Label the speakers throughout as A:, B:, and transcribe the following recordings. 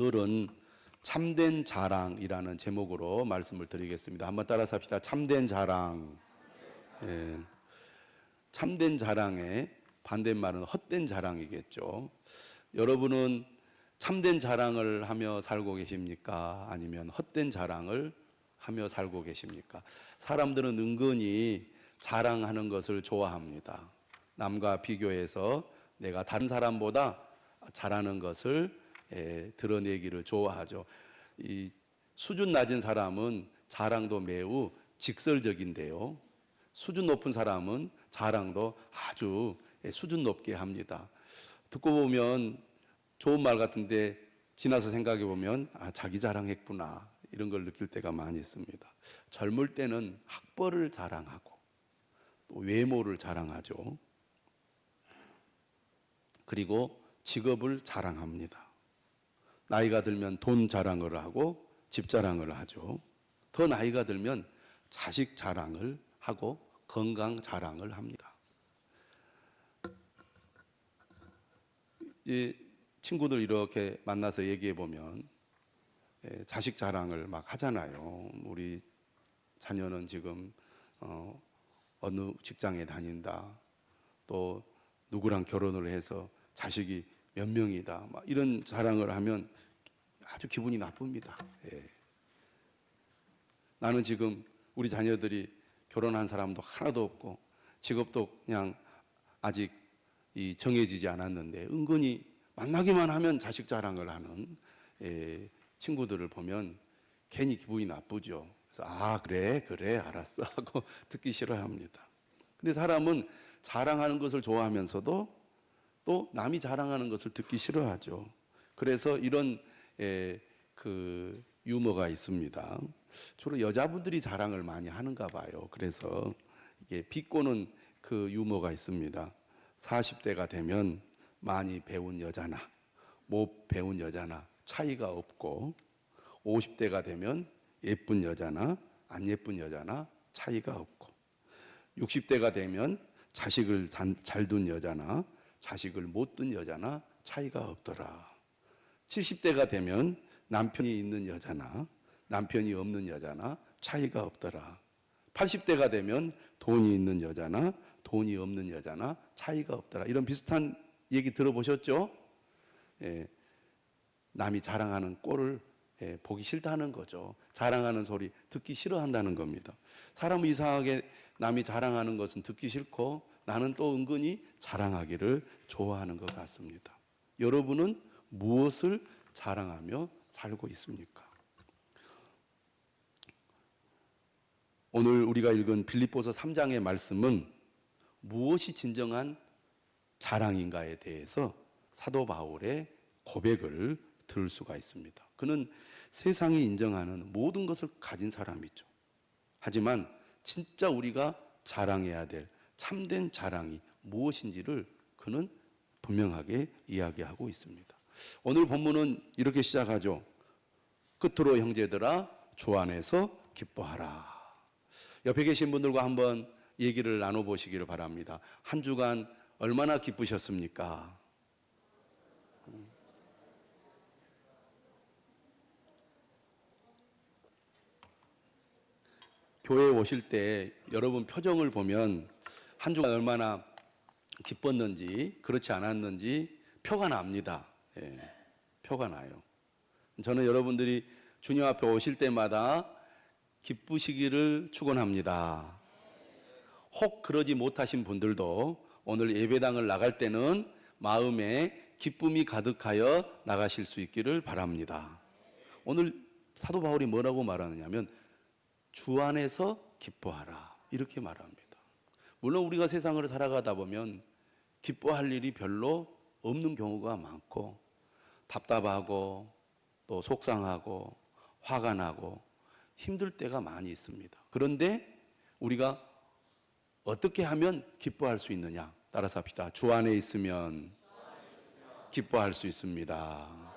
A: 오늘은 참된 자랑이라는 제목으로 말씀을 드리겠습니다. 한번 따라서 합시다. 참된 자랑. 예. 참된 자랑의 반대말은 헛된 자랑이겠죠. 여러분은 참된 자랑을 하며 살고 계십니까? 아니면 헛된 자랑을 하며 살고 계십니까? 사람들은 은근히 자랑하는 것을 좋아합니다. 남과 비교해서 내가 다른 사람보다 잘하는 것을 드러내기를 좋아하죠. 이 수준 낮은 사람은 자랑도 매우 직설적인데요. 수준 높은 사람은 자랑도 아주 수준 높게 합니다. 듣고 보면 좋은 말 같은데 지나서 생각해 보면 자기 자랑했구나 이런 걸 느낄 때가 많이 있습니다. 젊을 때는 학벌을 자랑하고 또 외모를 자랑하죠. 그리고 직업을 자랑합니다. 나이가 들면 돈 자랑을 하고 집 자랑을 하죠. 더 나이가 들면 자식 자랑을 하고 건강 자랑을 합니다. 이제 친구들 이렇게 만나서 얘기해 보면 자식 자랑을 막 하잖아요. 우리 자녀는 지금 어느 직장에 다닌다. 또 누구랑 결혼을 해서 자식이 몇 명이다. 막 이런 자랑을 하면 아주 기분이 나쁩니다. 나는 지금 우리 자녀들이 결혼한 사람도 하나도 없고 직업도 그냥 아직 정해지지 않았는데 은근히 만나기만 하면 자식 자랑을 하는 친구들을 보면 괜히 기분이 나쁘죠. 그래서 그래 알았어 하고 듣기 싫어합니다. 근데 사람은 자랑하는 것을 좋아하면서도 또 남이 자랑하는 것을 듣기 싫어하죠. 그래서 이런 그 유머가 있습니다. 주로 여자분들이 자랑을 많이 하는가 봐요. 그래서 이게 비꼬는 그 유머가 있습니다. 40대가 되면 많이 배운 여자나 못 배운 여자나 차이가 없고 50대가 되면 예쁜 여자나 안 예쁜 여자나 차이가 없고 60대가 되면 자식을 잘 둔 여자나 자식을 못 둔 여자나 차이가 없더라. 70대가 되면 남편이 있는 여자나 남편이 없는 여자나 차이가 없더라. 80대가 되면 돈이 있는 여자나 돈이 없는 여자나 차이가 없더라. 이런 비슷한 얘기 들어보셨죠? 남이 자랑하는 꼴을 보기 싫다는 거죠. 자랑하는 소리 듣기 싫어한다는 겁니다. 사람은 이상하게 남이 자랑하는 것은 듣기 싫고 나는 또 은근히 자랑하기를 좋아하는 것 같습니다. 여러분은 무엇을 자랑하며 살고 있습니까? 오늘 우리가 읽은 빌립보서 3장의 말씀은 무엇이 진정한 자랑인가에 대해서 사도 바울의 고백을 들을 수가 있습니다. 그는 세상이 인정하는 모든 것을 가진 사람이죠. 하지만 진짜 우리가 자랑해야 될 참된 자랑이 무엇인지를 그는 분명하게 이야기하고 있습니다. 오늘 본문은 이렇게 시작하죠. 끝으로 형제들아 주 안에서 기뻐하라. 옆에 계신 분들과 한번 얘기를 나눠보시기를 바랍니다. 한 주간 얼마나 기쁘셨습니까? 교회에 오실 때 여러분 표정을 보면 한 주간 얼마나 기뻤는지 그렇지 않았는지 표가 납니다. 표가 나요. 저는 여러분들이 주님 앞에 오실 때마다 기쁘시기를 축원합니다. 혹 그러지 못하신 분들도 오늘 예배당을 나갈 때는 마음에 기쁨이 가득하여 나가실 수 있기를 바랍니다. 오늘 사도 바울이 뭐라고 말하느냐면 주 안에서 기뻐하라 이렇게 말합니다. 물론 우리가 세상을 살아가다 보면 기뻐할 일이 별로 없는 경우가 많고 답답하고 또 속상하고 화가 나고 힘들 때가 많이 있습니다. 그런데 우리가 어떻게 하면 기뻐할 수 있느냐? 따라서 합시다. 주 안에 있으면 기뻐할 수 있습니다.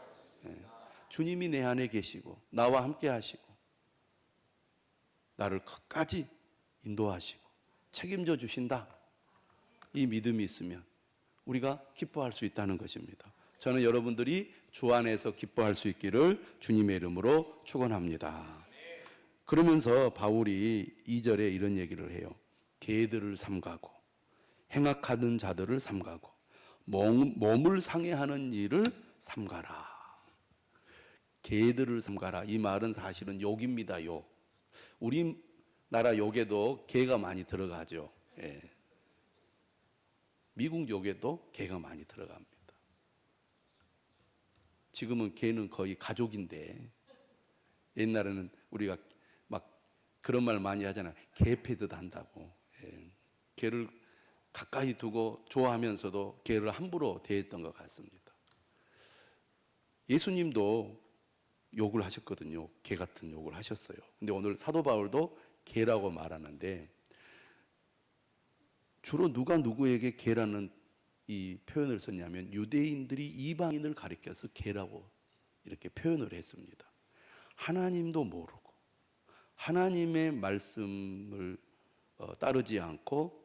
A: 주님이 내 안에 계시고 나와 함께 하시고 나를 끝까지 인도하시고 책임져 주신다. 이 믿음이 있으면 우리가 기뻐할 수 있다는 것입니다. 저는 여러분들이 주 안에서 기뻐할 수 있기를 주님의 이름으로 축원합니다. 그러면서 바울이 2절에 이런 얘기를 해요. 개들을 삼가고 행악하는 자들을 삼가고 몸을 상해하는 일을 삼가라. 개들을 삼가라. 이 말은 사실은 욕입니다. 욕. 우리나라 욕에도 개가 많이 들어가죠. 예. 미국 욕에도 개가 많이 들어갑니다. 지금은 개는 거의 가족인데 옛날에는 우리가 막 그런 말 많이 하잖아요. 개 패듯 한다고. 예. 개를 가까이 두고 좋아하면서도 개를 함부로 대했던 것 같습니다. 예수님도 욕을 하셨거든요. 개 같은 욕을 하셨어요. 근데 오늘 사도 바울도 개라고 말하는데 주로 누가 누구에게 개라는 이 표현을 썼냐면 유대인들이 이방인을 가리켜서 개라고 이렇게 표현을 했습니다. 하나님도 모르고 하나님의 말씀을 따르지 않고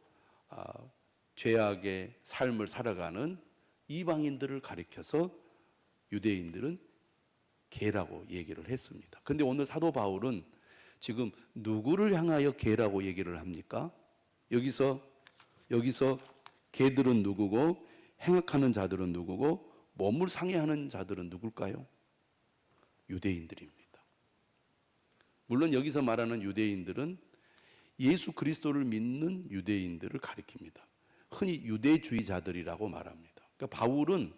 A: 죄악의 삶을 살아가는 이방인들을 가리켜서 유대인들은 개라고 얘기를 했습니다. 그런데 오늘 사도 바울은 지금 누구를 향하여 개라고 얘기를 합니까? 여기서 개들은 누구고 행악하는 자들은 누구고 몸을 상해하는 자들은 누굴까요? 유대인들입니다. 물론 여기서 말하는 유대인들은 예수 그리스도를 믿는 유대인들을 가리킵니다. 흔히 유대주의자들이라고 말합니다. 그러니까 바울은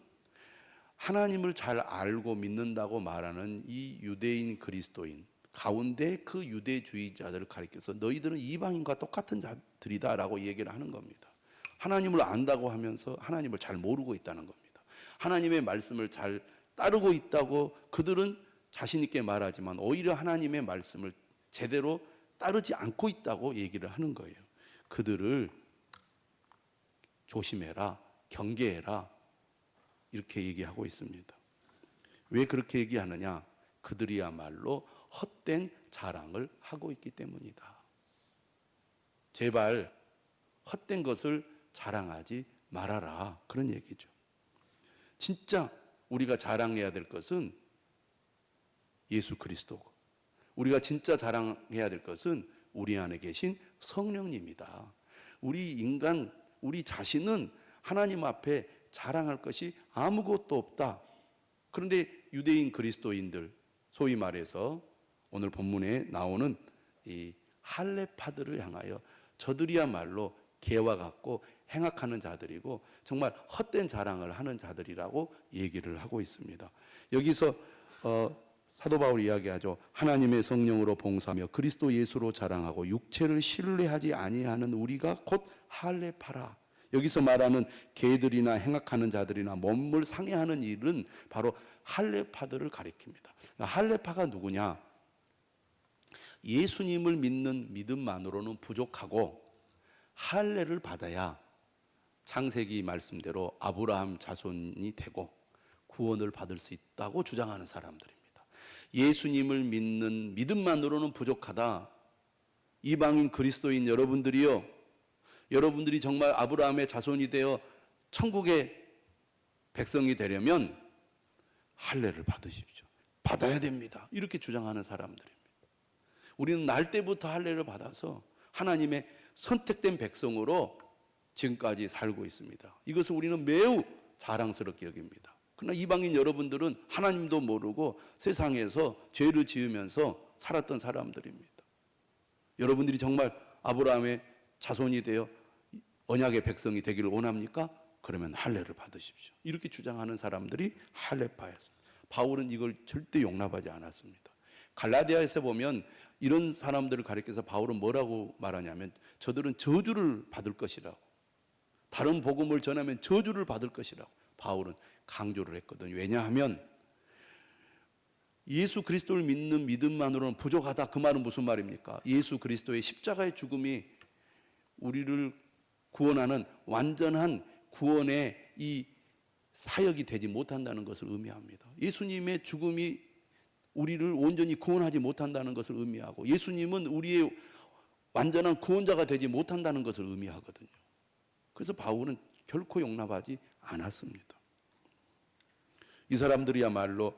A: 하나님을 잘 알고 믿는다고 말하는 이 유대인 그리스도인 가운데 그 유대주의자들을 가리켜서 너희들은 이방인과 똑같은 자들이다라고 얘기를 하는 겁니다. 하나님을 안다고 하면서 하나님을 잘 모르고 있다는 겁니다. 하나님의 말씀을 잘 따르고 있다고 그들은 자신 있게 말하지만 오히려 하나님의 말씀을 제대로 따르지 않고 있다고 얘기를 하는 거예요. 그들을 조심해라, 경계해라 이렇게 얘기하고 있습니다. 왜 그렇게 얘기하느냐? 그들이야말로 헛된 자랑을 하고 있기 때문이다. 제발 헛된 것을 자랑하지 말아라. 그런 얘기죠. 진짜 우리가 자랑해야 될 것은 예수 그리스도고 우리가 진짜 자랑해야 될 것은 우리 안에 계신 성령님이다. 우리 자신은 하나님 앞에 자랑할 것이 아무것도 없다. 그런데 유대인 그리스도인들, 소위 말해서 오늘 본문에 나오는 이 할례파들을 향하여 저들이야말로 개와 같고 행악하는 자들이고 정말 헛된 자랑을 하는 자들이라고 얘기를 하고 있습니다. 여기서 사도 바울이 이야기하죠. 하나님의 성령으로 봉사하며 그리스도 예수로 자랑하고 육체를 신뢰하지 아니하는 우리가 곧 할례파라. 여기서 말하는 개들이나 행악하는 자들이나 몸을 상해하는 일은 바로 할례파들을 가리킵니다. 할례파가 누구냐? 예수님을 믿는 믿음만으로는 부족하고 할례를 받아야 창세기 말씀대로 아브라함 자손이 되고 구원을 받을 수 있다고 주장하는 사람들입니다. 예수님을 믿는 믿음만으로는 부족하다. 이방인 그리스도인 여러분들이요, 여러분들이 정말 아브라함의 자손이 되어 천국의 백성이 되려면 할례를 받으십시오. 받아야 됩니다. 이렇게 주장하는 사람들입니다. 우리는 날 때부터 할례를 받아서 하나님의 선택된 백성으로 지금까지 살고 있습니다. 이것을 우리는 매우 자랑스럽게 여깁니다. 그러나 이방인 여러분들은 하나님도 모르고 세상에서 죄를 지으면서 살았던 사람들입니다. 여러분들이 정말 아브라함의 자손이 되어 언약의 백성이 되기를 원합니까? 그러면 할례를 받으십시오. 이렇게 주장하는 사람들이 할례파였습니다. 바울은 이걸 절대 용납하지 않았습니다. 갈라디아에서 보면 이런 사람들을 가리켜서 바울은 뭐라고 말하냐면 저들은 저주를 받을 것이라고, 다른 복음을 전하면 저주를 받을 것이라고 바울은 강조를 했거든요. 왜냐하면 예수 그리스도를 믿는 믿음만으로는 부족하다. 그 말은 무슨 말입니까? 예수 그리스도의 십자가의 죽음이 우리를 구원하는 완전한 구원의 이 사역이 되지 못한다는 것을 의미합니다. 예수님의 죽음이 우리를 온전히 구원하지 못한다는 것을 의미하고 예수님은 우리의 완전한 구원자가 되지 못한다는 것을 의미하거든요. 그래서 바울은 결코 용납하지 않았습니다. 이 사람들이야말로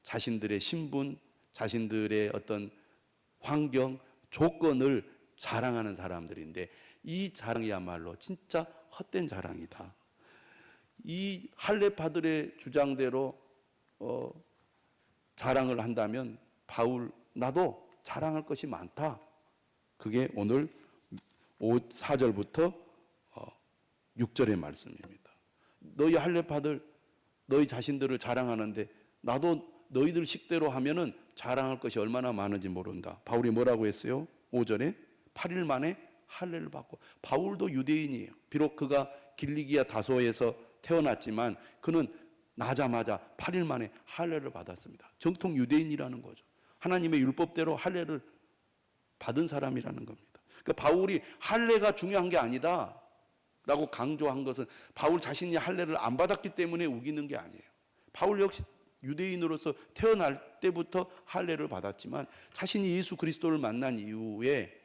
A: 자신들의 신분, 자신들의 어떤 환경, 조건을 자랑하는 사람들인데 이 자랑이야말로 진짜 헛된 자랑이다. 이 할례파들의 주장대로 자랑을 한다면 바울, 나도 자랑할 것이 많다. 그게 오늘 4절부터 6절의 말씀입니다. 너희 할례파들 너희 자신들을 자랑하는데 나도 너희들 식대로 하면은 자랑할 것이 얼마나 많은지 모른다. 바울이 뭐라고 했어요? 5절에 8일 만에 할례를 받고. 바울도 유대인이에요. 비록 그가 길리기아 다소에서 태어났지만 그는 나자마자 8일 만에 할례를 받았습니다. 정통 유대인이라는 거죠. 하나님의 율법대로 할례를 받은 사람이라는 겁니다. 그러니까 바울이 할례가 중요한 게 아니다 라고 강조한 것은 바울 자신이 할례를 안 받았기 때문에 우기는 게 아니에요. 바울 역시 유대인으로서 태어날 때부터 할례를 받았지만 자신이 예수 그리스도를 만난 이후에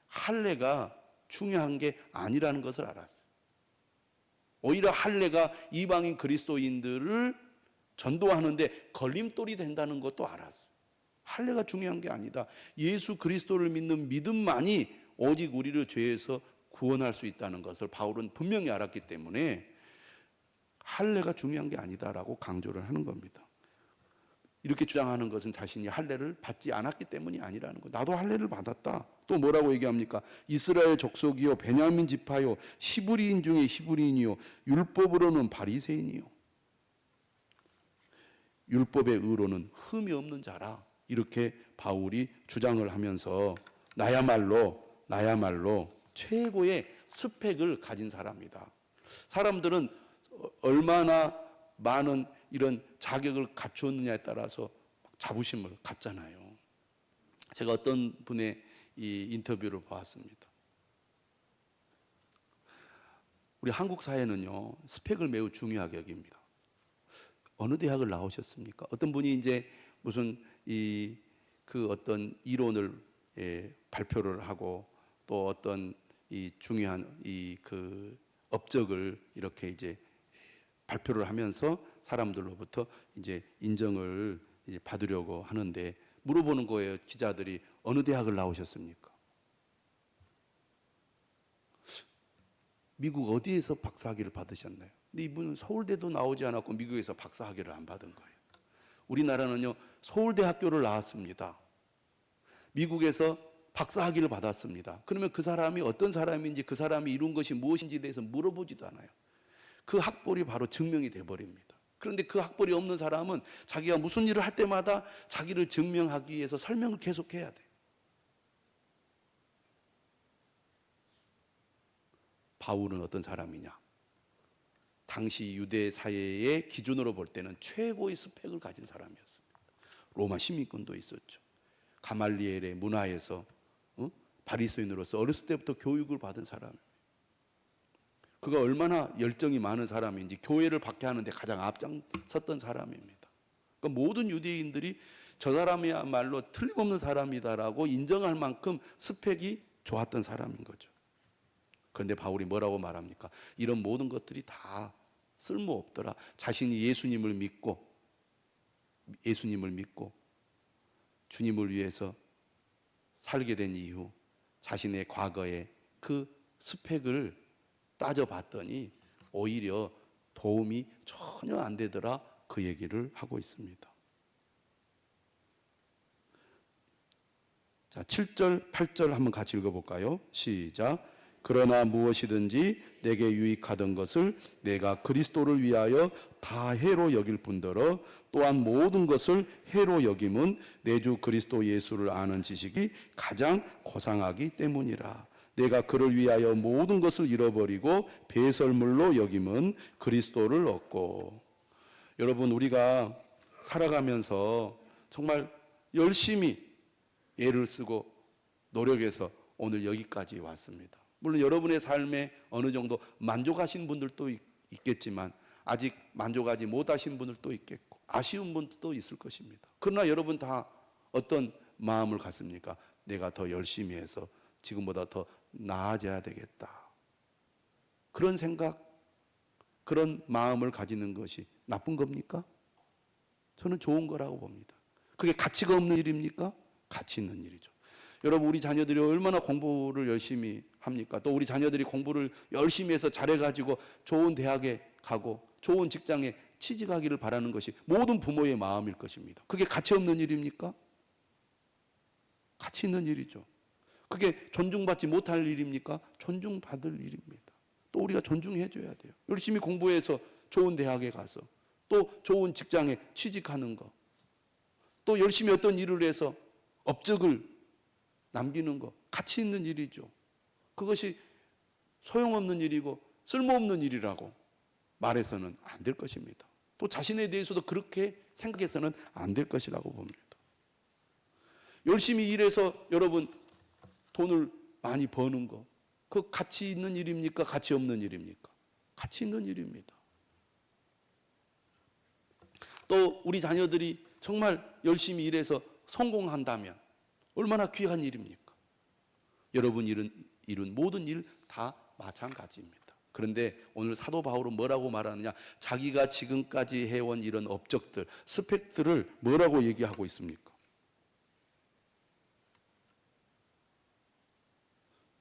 A: 할례가 중요한 게 아니라는 것을 알았어요. 오히려 할례가 이방인 그리스도인들을 전도하는데 걸림돌이 된다는 것도 알았어요. 할례가 중요한 게 아니다. 예수 그리스도를 믿는 믿음만이 오직 우리를 죄에서 구원할 수 있다는 것을 바울은 분명히 알았기 때문에 할례가 중요한 게 아니다라고 강조를 하는 겁니다. 이렇게 주장하는 것은 자신이 할례를 받지 않았기 때문이 아니라는 거. 나도 할례를 받았다. 또 뭐라고 얘기합니까? 이스라엘 족속이요 베냐민 지파요 히브리인 중에 히브리인이요 율법으로는 바리새인이요 율법의 의로는 흠이 없는 자라. 이렇게 바울이 주장을 하면서 나야말로 최고의 스펙을 가진 사람이다. 사람들은 얼마나 많은 이런 자격을 갖추었느냐에 따라서 자부심을 갖잖아요. 제가 어떤 분의 이 인터뷰를 보았습니다. 우리 한국 사회는요, 스펙을 매우 중요하게 여깁니다. 어느 대학을 나오셨습니까? 어떤 분이 이제 무슨 그 어떤 이론을 발표를 하고 또 어떤 이 중요한 그 업적을 이렇게 이제 발표를 하면서 사람들로부터 이제 인정을 이제 받으려고 하는데 물어보는 거예요. 기자들이 어느 대학을 나오셨습니까? 미국 어디에서 박사학위를 받으셨나요? 근데 이분은 서울대도 나오지 않았고 미국에서 박사학위를 안 받은 거예요. 우리나라는요, 서울대학교를 나왔습니다. 미국에서 박사학위를 받았습니다. 그러면 그 사람이 어떤 사람인지 그 사람이 이룬 것이 무엇인지에 대해서 물어보지도 않아요. 그 학벌이 바로 증명이 돼버립니다. 그런데 그 학벌이 없는 사람은 자기가 무슨 일을 할 때마다 자기를 증명하기 위해서 설명을 계속해야 돼. 바울은 어떤 사람이냐? 당시 유대 사회의 기준으로 볼 때는 최고의 스펙을 가진 사람이었습니다. 로마 시민권도 있었죠. 가말리엘의 문화에서 바리새인으로서 어렸을 때부터 교육을 받은 사람입니다. 그가 얼마나 열정이 많은 사람인지 교회를 박해하는데 가장 앞장섰던 사람입니다. 그러니까 모든 유대인들이 저 사람이야말로 틀림없는 사람이다라고 인정할 만큼 스펙이 좋았던 사람인 거죠. 그런데 바울이 뭐라고 말합니까? 이런 모든 것들이 다 쓸모없더라. 자신이 예수님을 믿고 주님을 위해서 살게 된 이후 자신의 과거의 그 스펙을 따져봤더니 오히려 도움이 전혀 안 되더라. 그 얘기를 하고 있습니다. 자, 7절, 8절 한번 같이 읽어볼까요? 시작. 그러나 무엇이든지 내게 유익하던 것을 내가 그리스도를 위하여 다 해로 여길 뿐더러 또한 모든 것을 해로 여김은 내 주 그리스도 예수를 아는 지식이 가장 고상하기 때문이라. 내가 그를 위하여 모든 것을 잃어버리고 배설물로 여김은 그리스도를 얻고. 여러분, 우리가 살아가면서 정말 열심히 애를 쓰고 노력해서 오늘 여기까지 왔습니다. 물론 여러분의 삶에 어느 정도 만족하신 분들도 있겠지만 아직 만족하지 못하신 분들도 있겠고 아쉬운 분들도 있을 것입니다. 그러나 여러분 다 어떤 마음을 갖습니까? 내가 더 열심히 해서 지금보다 더 나아져야 되겠다. 그런 생각, 그런 마음을 가지는 것이 나쁜 겁니까? 저는 좋은 거라고 봅니다. 그게 가치가 없는 일입니까? 가치 있는 일이죠. 여러분, 우리 자녀들이 얼마나 공부를 열심히 합니까? 또 우리 자녀들이 공부를 열심히 해서 잘해가지고 좋은 대학에 가고 좋은 직장에 취직하기를 바라는 것이 모든 부모의 마음일 것입니다. 그게 가치 없는 일입니까? 가치 있는 일이죠. 그게 존중받지 못할 일입니까? 존중받을 일입니다. 또 우리가 존중해 줘야 돼요. 열심히 공부해서 좋은 대학에 가서 또 좋은 직장에 취직하는 거, 또 열심히 어떤 일을 해서 업적을 남기는 거, 가치 있는 일이죠. 그것이 소용없는 일이고 쓸모없는 일이라고 말해서는 안 될 것입니다. 또 자신에 대해서도 그렇게 생각해서는 안 될 것이라고 봅니다. 열심히 일해서 여러분 돈을 많이 버는 거, 그 가치 있는 일입니까? 가치 없는 일입니까? 가치 있는 일입니다. 또 우리 자녀들이 정말 열심히 일해서 성공한다면 얼마나 귀한 일입니까? 여러분 이룬 모든 일 다 마찬가지입니다. 그런데 오늘 사도 바울은 뭐라고 말하느냐? 자기가 지금까지 해온 이런 업적들, 스펙들을 뭐라고 얘기하고 있습니까?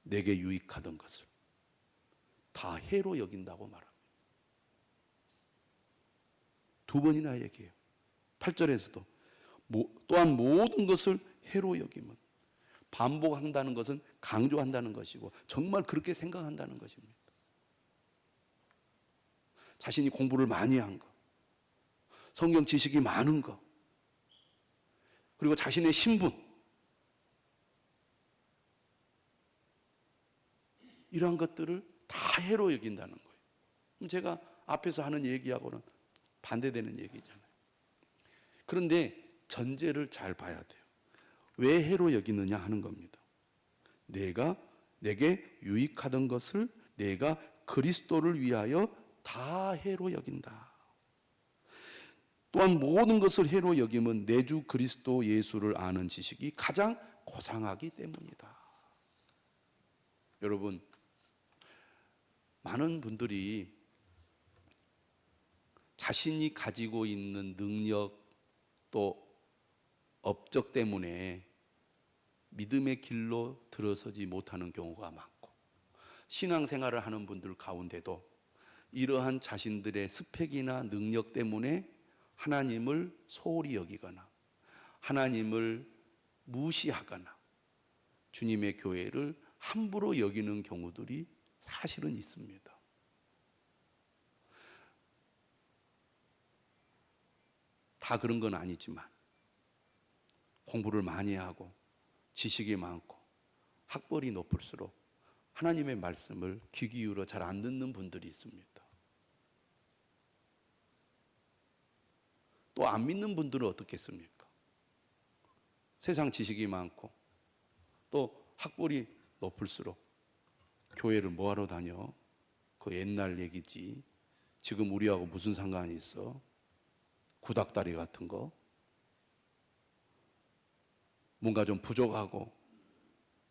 A: 내게 유익하던 것을 다 해로 여긴다고 말합니다. 두 번이나 얘기해요. 8절에서도 또한 모든 것을 해로 여김은, 반복한다는 것은 강조한다는 것이고 정말 그렇게 생각한다는 것입니다. 자신이 공부를 많이 한 것, 성경 지식이 많은 것, 그리고 자신의 신분, 이러한 것들을 다 해로 여긴다는 거예요. 그럼 제가 앞에서 하는 얘기하고는 반대되는 얘기잖아요. 그런데 전제를 잘 봐야 돼요. 왜 해로 여기느냐 하는 겁니다. 내게 유익하던 것을 내가 그리스도를 위하여 다 해로 여긴다. 또한 모든 것을 해로 여김은 내 주 그리스도 예수를 아는 지식이 가장 고상하기 때문이다. 여러분, 많은 분들이 자신이 가지고 있는 능력 또 업적 때문에 믿음의 길로 들어서지 못하는 경우가 많고, 신앙생활을 하는 분들 가운데도 이러한 자신들의 스펙이나 능력 때문에 하나님을 소홀히 여기거나 하나님을 무시하거나 주님의 교회를 함부로 여기는 경우들이 사실은 있습니다. 다 그런 건 아니지만 공부를 많이 하고 지식이 많고 학벌이 높을수록 하나님의 말씀을 귀 기울여 잘 안 듣는 분들이 있습니다. 또 안 믿는 분들은 어떻겠습니까? 세상 지식이 많고 또 학벌이 높을수록 교회를 뭐하러 다녀? 그 옛날 얘기지. 지금 우리하고 무슨 상관이 있어? 구닥다리 같은 거. 뭔가 좀 부족하고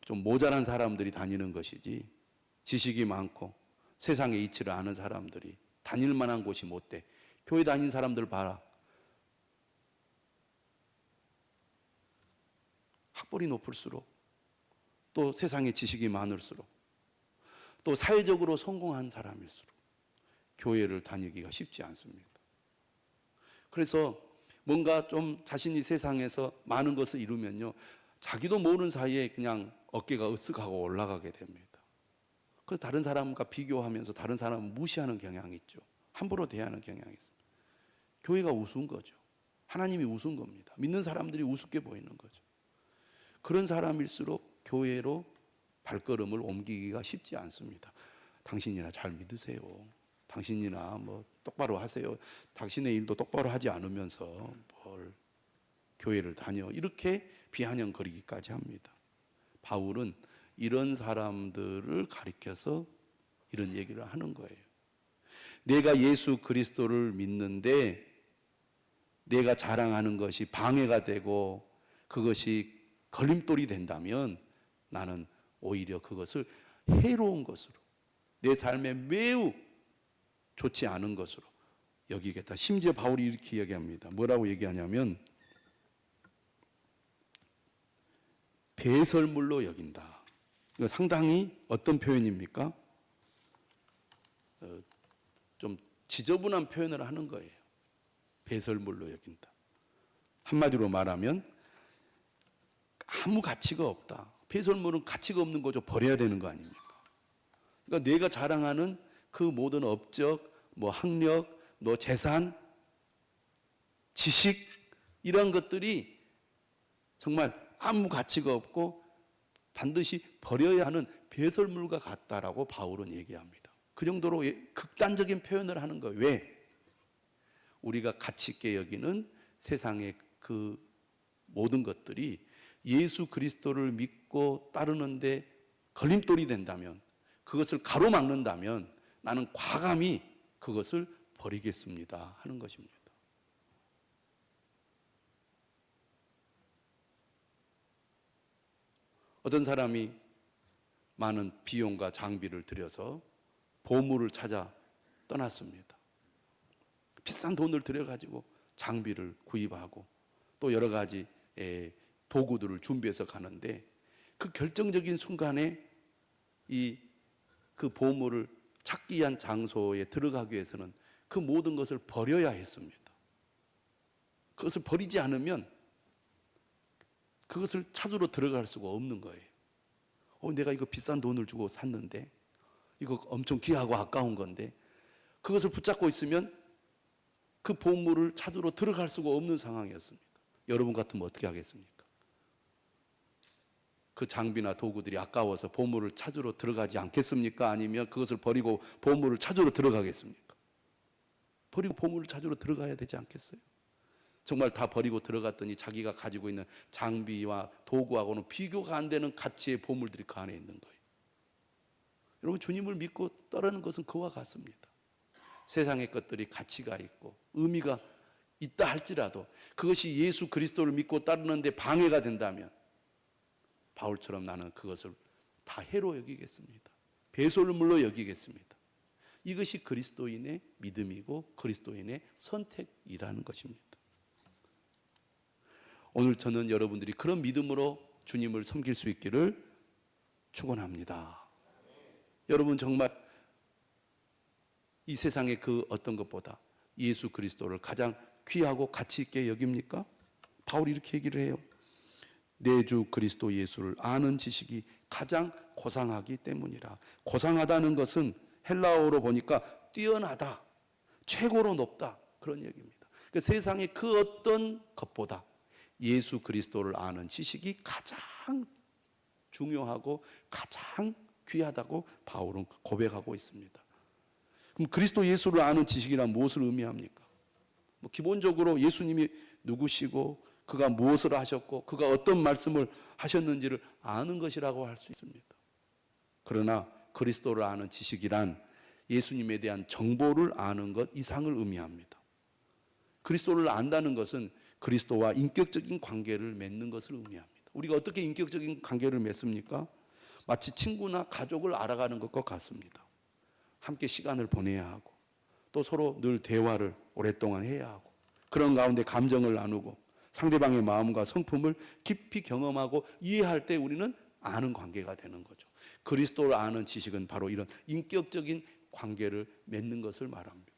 A: 좀 모자란 사람들이 다니는 것이지, 지식이 많고 세상의 이치를 아는 사람들이 다닐 만한 곳이 못 돼. 교회 다니는 사람들 봐라. 학벌이 높을수록 또 세상의 지식이 많을수록 또 사회적으로 성공한 사람일수록 교회를 다니기가 쉽지 않습니다. 그래서 뭔가 좀 자신이 세상에서 많은 것을 이루면요, 자기도 모르는 사이에 그냥 어깨가 으쓱하고 올라가게 됩니다. 그래서 다른 사람과 비교하면서 다른 사람을 무시하는 경향이 있죠. 함부로 대하는 경향이 있습니다. 교회가 우스운 거죠. 하나님이 우스운 겁니다. 믿는 사람들이 우습게 보이는 거죠. 그런 사람일수록 교회로 발걸음을 옮기기가 쉽지 않습니다. 당신이나 잘 믿으세요. 당신이나 뭐 똑바로 하세요. 당신의 일도 똑바로 하지 않으면서 뭘 교회를 다녀. 이렇게 비아냥거리기까지 합니다. 바울은 이런 사람들을 가리켜서 이런 얘기를 하는 거예요. 내가 예수 그리스도를 믿는데 내가 자랑하는 것이 방해가 되고 그것이 걸림돌이 된다면 나는 오히려 그것을 해로운 것으로, 내 삶에 매우 좋지 않은 것으로 여기겠다. 심지어 바울이 이렇게 얘기합니다. 뭐라고 얘기하냐면 배설물로 여긴다. 이거 상당히 어떤 표현입니까? 좀 지저분한 표현을 하는 거예요. 배설물로 여긴다. 한마디로 말하면 아무 가치가 없다. 배설물은 가치가 없는 거죠. 버려야 되는 거 아닙니까? 그러니까 내가 자랑하는 그 모든 업적, 뭐 학력, 너 재산, 지식 이런 것들이 정말 아무 가치가 없고 반드시 버려야 하는 배설물과 같다라고 바울은 얘기합니다. 그 정도로 극단적인 표현을 하는 거예요. 왜? 우리가 가치 있게 여기는 세상의 그 모든 것들이 예수 그리스도를 믿고 따르는데 걸림돌이 된다면, 그것을 가로막는다면 나는 과감히 그것을 버리겠습니다 하는 것입니다. 어떤 사람이 많은 비용과 장비를 들여서 보물을 찾아 떠났습니다. 비싼 돈을 들여가지고 장비를 구입하고 또 여러 가지 도구들을 준비해서 가는데, 그 결정적인 순간에 그 보물을 찾기 위한 장소에 들어가기 위해서는 그 모든 것을 버려야 했습니다. 그것을 버리지 않으면 그것을 찾으러 들어갈 수가 없는 거예요. 내가 이거 비싼 돈을 주고 샀는데, 이거 엄청 귀하고 아까운 건데, 그것을 붙잡고 있으면 그 보물을 찾으러 들어갈 수가 없는 상황이었습니다. 여러분 같으면 어떻게 하겠습니까? 그 장비나 도구들이 아까워서 보물을 찾으러 들어가지 않겠습니까? 아니면 그것을 버리고 보물을 찾으러 들어가겠습니까? 버리고 보물을 찾으러 들어가야 되지 않겠어요? 정말 다 버리고 들어갔더니 자기가 가지고 있는 장비와 도구하고는 비교가 안 되는 가치의 보물들이 그 안에 있는 거예요. 여러분, 주님을 믿고 따르는 것은 그와 같습니다. 세상의 것들이 가치가 있고 의미가 있다 할지라도 그것이 예수 그리스도를 믿고 따르는데 방해가 된다면 바울처럼 나는 그것을 다 해로 여기겠습니다. 배설물로 여기겠습니다. 이것이 그리스도인의 믿음이고 그리스도인의 선택이라는 것입니다. 오늘 저는 여러분들이 그런 믿음으로 주님을 섬길 수 있기를 축원합니다. 여러분, 정말 이 세상의 그 어떤 것보다 예수 그리스도를 가장 귀하고 가치 있게 여깁니까? 바울이 이렇게 얘기를 해요. 내 주 그리스도 예수를 아는 지식이 가장 고상하기 때문이라. 고상하다는 것은 헬라어로 보니까 뛰어나다, 최고로 높다, 그런 얘기입니다. 그러니까 세상의 그 어떤 것보다 예수 그리스도를 아는 지식이 가장 중요하고 가장 귀하다고 바울은 고백하고 있습니다. 그럼 그리스도 예수를 아는 지식이란 무엇을 의미합니까? 기본적으로 예수님이 누구시고 그가 무엇을 하셨고 그가 어떤 말씀을 하셨는지를 아는 것이라고 할 수 있습니다. 그러나 그리스도를 아는 지식이란 예수님에 대한 정보를 아는 것 이상을 의미합니다. 그리스도를 안다는 것은 그리스도와 인격적인 관계를 맺는 것을 의미합니다. 우리가 어떻게 인격적인 관계를 맺습니까? 마치 친구나 가족을 알아가는 것과 같습니다. 함께 시간을 보내야 하고 또 서로 늘 대화를 오랫동안 해야 하고 그런 가운데 감정을 나누고 상대방의 마음과 성품을 깊이 경험하고 이해할 때 우리는 아는 관계가 되는 거죠. 그리스도를 아는 지식은 바로 이런 인격적인 관계를 맺는 것을 말합니다.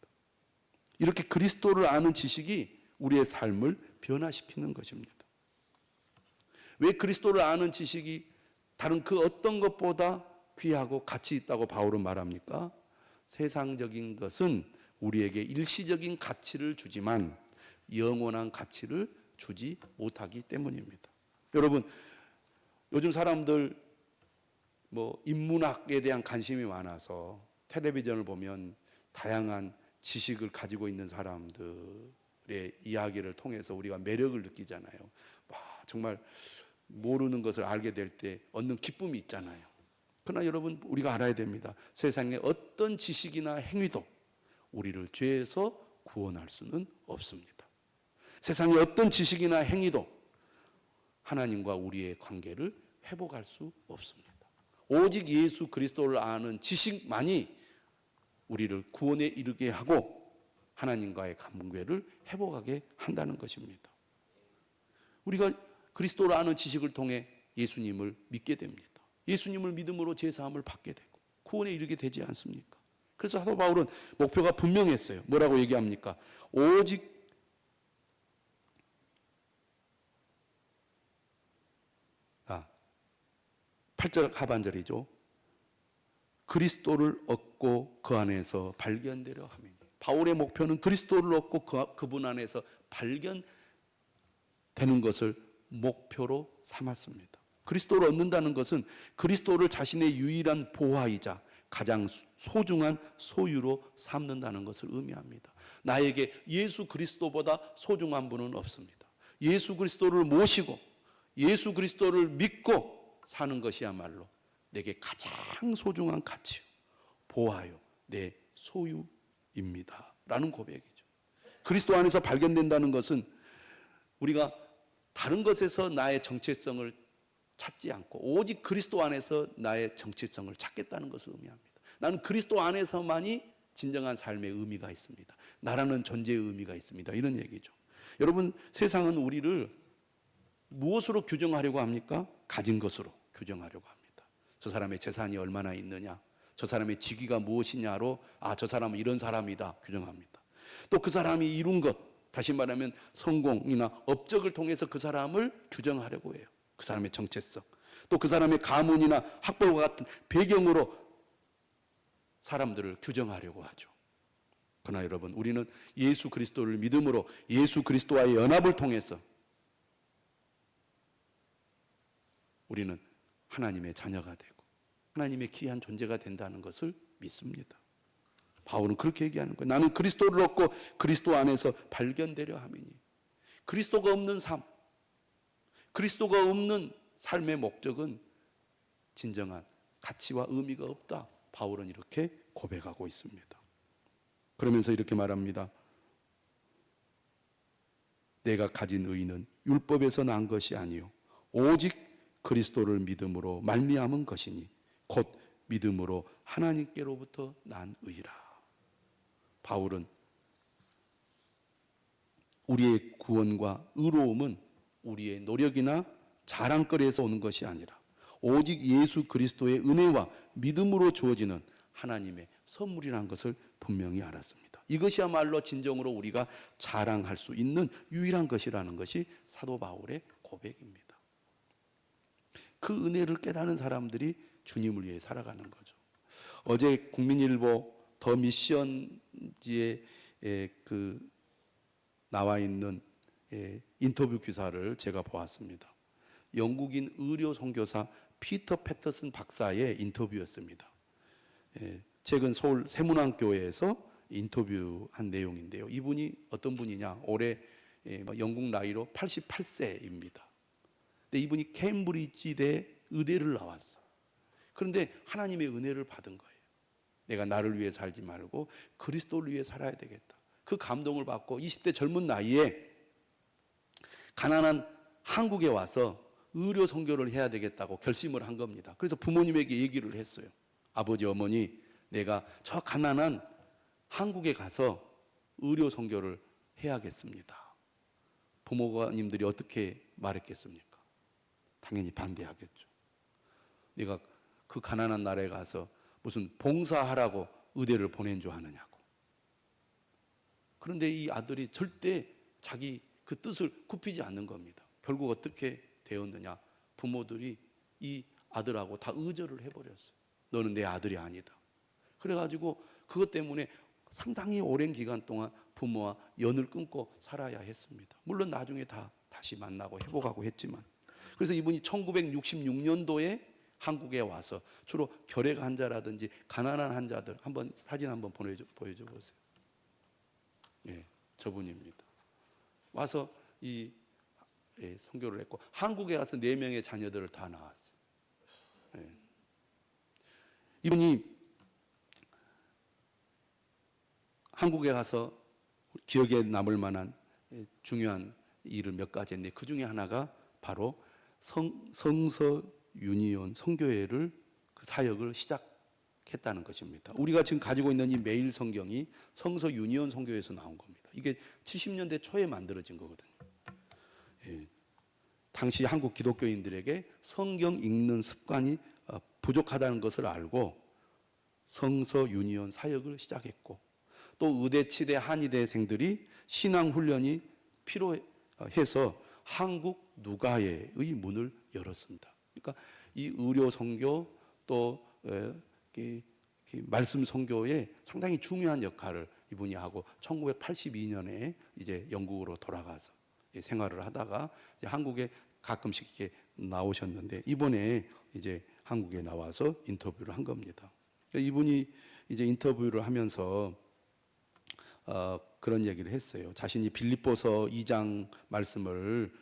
A: 이렇게 그리스도를 아는 지식이 우리의 삶을 변화시키는 것입니다. 왜 그리스도를 아는 지식이 다른 그 어떤 것보다 귀하고 가치 있다고 바울은 말합니까? 세상적인 것은 우리에게 일시적인 가치를 주지만 영원한 가치를 주지 못하기 때문입니다. 여러분, 요즘 사람들 인문학에 대한 관심이 많아서 텔레비전을 보면 다양한 지식을 가지고 있는 사람들의 이야기를 통해서 우리가 매력을 느끼잖아요. 정말 모르는 것을 알게 될 때 얻는 기쁨이 있잖아요. 그러나 여러분, 우리가 알아야 됩니다. 세상의 어떤 지식이나 행위도 우리를 죄에서 구원할 수는 없습니다. 세상의 어떤 지식이나 행위도 하나님과 우리의 관계를 회복할 수 없습니다. 오직 예수 그리스도를 아는 지식만이 우리를 구원에 이르게 하고 하나님과의 관계를 회복하게 한다는 것입니다. 우리가 그리스도를 아는 지식을 통해 예수님을 믿게 됩니다. 예수님을 믿음으로 제사함을 받게 되고 구원에 이르게 되지 않습니까? 그래서 사도 바울은 목표가 분명했어요. 뭐라고 얘기합니까? 오직 8절 하반절이죠. 그리스도를 얻고 그 안에서 발견되려 함이니. 바울의 목표는 그리스도를 얻고 그분 안에서 발견되는 것을 목표로 삼았습니다. 그리스도를 얻는다는 것은 그리스도를 자신의 유일한 보화이자 가장 소중한 소유로 삼는다는 것을 의미합니다. 나에게 예수 그리스도보다 소중한 분은 없습니다. 예수 그리스도를 모시고 예수 그리스도를 믿고 사는 것이야말로 내게 가장 소중한 가치요, 보화요, 내 소유입니다 라는 고백이죠. 그리스도 안에서 발견된다는 것은 우리가 다른 것에서 나의 정체성을 찾지 않고 오직 그리스도 안에서 나의 정체성을 찾겠다는 것을 의미합니다. 나는 그리스도 안에서만이 진정한 삶의 의미가 있습니다. 나라는 존재의 의미가 있습니다. 이런 얘기죠. 여러분, 세상은 우리를 무엇으로 규정하려고 합니까? 가진 것으로 규정하려고 합니다. 저 사람의 재산이 얼마나 있느냐, 저 사람의 직위가 무엇이냐로 저 사람은 이런 사람이다 규정합니다. 또 그 사람이 이룬 것, 다시 말하면 성공이나 업적을 통해서 그 사람을 규정하려고 해요. 그 사람의 정체성, 또 그 사람의 가문이나 학벌과 같은 배경으로 사람들을 규정하려고 하죠. 그러나 여러분, 우리는 예수 그리스도를 믿음으로 예수 그리스도와의 연합을 통해서 우리는 하나님의 자녀가 되고 하나님의 귀한 존재가 된다는 것을 믿습니다. 바울은 그렇게 얘기하는 거예요. 나는 그리스도를 얻고 그리스도 안에서 발견되려 함이니. 그리스도가 없는 삶, 그리스도가 없는 삶의 목적은 진정한 가치와 의미가 없다. 바울은 이렇게 고백하고 있습니다. 그러면서 이렇게 말합니다. 내가 가진 의는 율법에서 난 것이 아니요 오직 그리스도를 믿음으로 말미암은 것이니 곧 믿음으로 하나님께로부터 난 의라. 바울은 우리의 구원과 의로움은 우리의 노력이나 자랑거리에서 오는 것이 아니라 오직 예수 그리스도의 은혜와 믿음으로 주어지는 하나님의 선물이라는 것을 분명히 알았습니다. 이것이야말로 진정으로 우리가 자랑할 수 있는 유일한 것이라는 것이 사도 바울의 고백입니다. 그 은혜를 깨닫는 사람들이 주님을 위해 살아가는 거죠. 어제 국민일보 더 미션지에 나와 있는 인터뷰 기사를 제가 보았습니다. 영국인 의료 선교사 피터 패터슨 박사의 인터뷰였습니다. 최근 서울 세문안교회에서 인터뷰한 내용인데요. 이분이 어떤 분이냐? 올해 영국 나이로 88세입니다. 근데 이분이 케임브리지대 의대를 나왔어. 그런데 하나님의 은혜를 받은 거예요. 내가 나를 위해 살지 말고 그리스도를 위해 살아야 되겠다. 그 감동을 받고 20대 젊은 나이에 가난한 한국에 와서 의료 선교를 해야 되겠다고 결심을 한 겁니다. 그래서 부모님에게 얘기를 했어요. 아버지, 어머니, 내가 저 가난한 한국에 가서 의료 선교를 해야겠습니다. 부모님들이 어떻게 말했겠습니까? 당연히 반대하겠죠. 네가 그 가난한 나라에 가서 무슨 봉사하라고 의대를 보낸 줄 아느냐고. 그런데 이 아들이 절대 자기 그 뜻을 굽히지 않는 겁니다. 결국 어떻게 되었느냐? 부모들이 이 아들하고 다 의절을 해버렸어요. 너는 내 아들이 아니다. 그래가지고 그것 때문에 상당히 오랜 기간 동안 부모와 연을 끊고 살아야 했습니다. 물론 나중에 다시 만나고 회복하고 했지만. 그래서 이분이 1966년도에 한국에 와서 주로 결핵 환자라든지 가난한 환자들, 한번 사진 한번 보여줘 보세요. 예, 저분입니다. 와서 선교를 했고 한국에 가서 4명의 자녀들을 다 낳았어요. 예. 이분이 한국에 가서 기억에 남을 만한 중요한 일을 몇 가지 했는데 그 중에 하나가 바로 성서 유니온 선교회를 그 사역을 했다는 것입니다. 우리가 지금 가지고 있는 이 매일 성경이 성서 유니온 성교에서 나온 겁니다. 이게 70년대 초에 만들어진 거거든요. 예. 당시 한국 기독교인들에게 성경 읽는 습관이 부족하다는 것을 알고 성서 유니온 사역을 시작했고, 또 의대, 치대, 한의대생들이 신앙훈련이 필요해서 한국 누가예의 문을 열었습니다. 그러니까 이 의료 선교 또 말씀 선교에 상당히 중요한 역할을 이분이 하고 1982년에 이제 영국으로 돌아가서 생활을 하다가 이제 한국에 가끔씩 이렇게 나오셨는데, 이번에 이제 한국에 나와서 인터뷰를 한 겁니다. 이분이 이제 인터뷰를 하면서 그런 얘기를 했어요. 자신이 빌립보서 2장 말씀을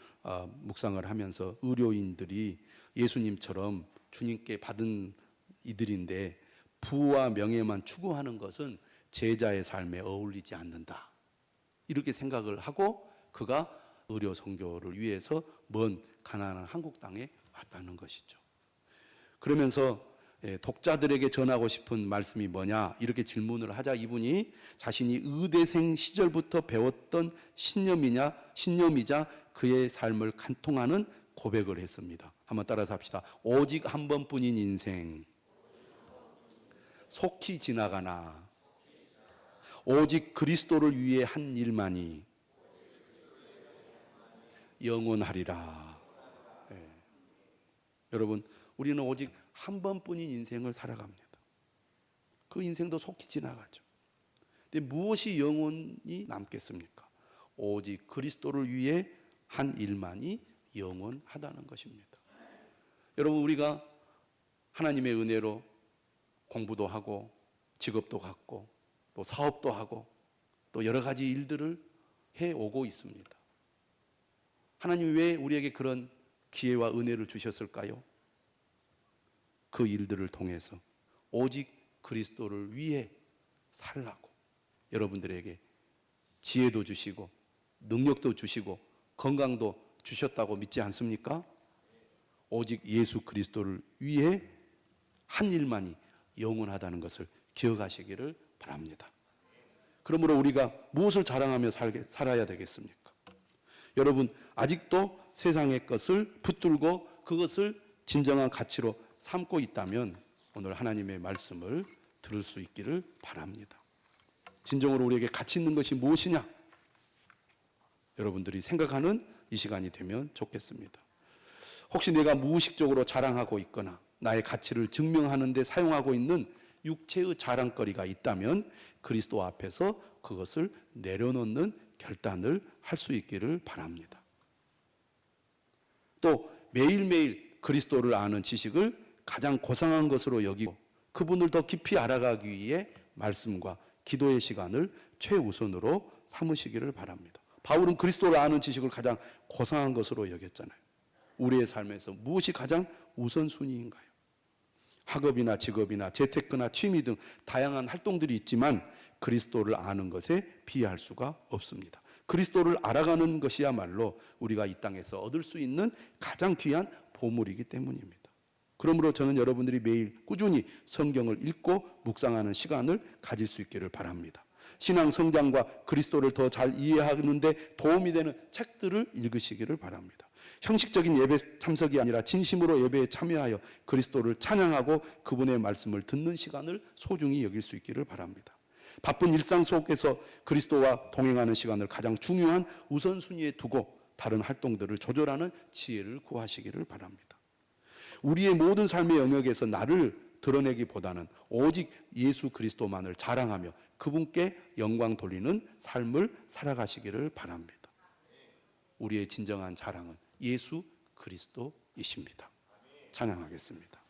A: 묵상을 하면서 의료인들이 예수님처럼 주님께 받은 이들인데 부와 명예만 추구하는 것은 제자의 삶에 어울리지 않는다, 이렇게 생각을 하고 그가 의료 선교를 위해서 먼 가난한 한국 땅에 왔다는 것이죠. 그러면서 독자들에게 전하고 싶은 말씀이 뭐냐 이렇게 질문을 하자 이분이 자신이 의대생 시절부터 배웠던 신념이자 그의 삶을 간통하는 고백을 했습니다. 한번 따라서 합시다. 오직 한 번뿐인 인생 속히 지나가나 오직 그리스도를 위해 한 일만이 영원하리라. 네. 여러분, 우리는 오직 한 번뿐인 인생을 살아갑니다. 그 인생도 속히 지나가죠. 근데 무엇이 영원히 남겠습니까? 오직 그리스도를 위해 한 일만이 영원하다는 것입니다. 여러분, 우리가 하나님의 은혜로 공부도 하고 직업도 갖고 또 사업도 하고 또 여러 가지 일들을 해오고 있습니다. 하나님 왜 우리에게 그런 기회와 은혜를 주셨을까요? 그 일들을 통해서 오직 그리스도를 위해 살라고 여러분들에게 지혜도 주시고 능력도 주시고 건강도 주셨다고 믿지 않습니까? 오직 예수 그리스도를 위해 한 일만이 영원하다는 것을 기억하시기를 바랍니다. 그러므로 우리가 무엇을 자랑하며 살아야 되겠습니까? 여러분, 아직도 세상의 것을 붙들고 그것을 진정한 가치로 삼고 있다면 오늘 하나님의 말씀을 들을 수 있기를 바랍니다. 진정으로 우리에게 가치 있는 것이 무엇이냐? 여러분들이 생각하는 이 시간이 되면 좋겠습니다. 혹시 내가 무의식적으로 자랑하고 있거나 나의 가치를 증명하는 데 사용하고 있는 육체의 자랑거리가 있다면 그리스도 앞에서 그것을 내려놓는 결단을 할 수 있기를 바랍니다. 또 매일매일 그리스도를 아는 지식을 가장 고상한 것으로 여기고 그분을 더 깊이 알아가기 위해 말씀과 기도의 시간을 최우선으로 삼으시기를 바랍니다. 바울은 그리스도를 아는 지식을 가장 고상한 것으로 여겼잖아요. 우리의 삶에서 무엇이 가장 우선순위인가요? 학업이나 직업이나 재테크나 취미 등 다양한 활동들이 있지만 그리스도를 아는 것에 비할 수가 없습니다. 그리스도를 알아가는 것이야말로 우리가 이 땅에서 얻을 수 있는 가장 귀한 보물이기 때문입니다. 그러므로 저는 여러분들이 매일 꾸준히 성경을 읽고 묵상하는 시간을 가질 수 있기를 바랍니다. 신앙 성장과 그리스도를 더 잘 이해하는 데 도움이 되는 책들을 읽으시기를 바랍니다. 형식적인 예배 참석이 아니라 진심으로 예배에 참여하여 그리스도를 찬양하고 그분의 말씀을 듣는 시간을 소중히 여길 수 있기를 바랍니다. 바쁜 일상 속에서 그리스도와 동행하는 시간을 가장 중요한 우선순위에 두고 다른 활동들을 조절하는 지혜를 구하시기를 바랍니다. 우리의 모든 삶의 영역에서 나를 드러내기보다는 오직 예수 그리스도만을 자랑하며 그분께 영광 돌리는 삶을 살아가시기를 바랍니다. 우리의 진정한 자랑은 예수 그리스도이십니다. 찬양하겠습니다.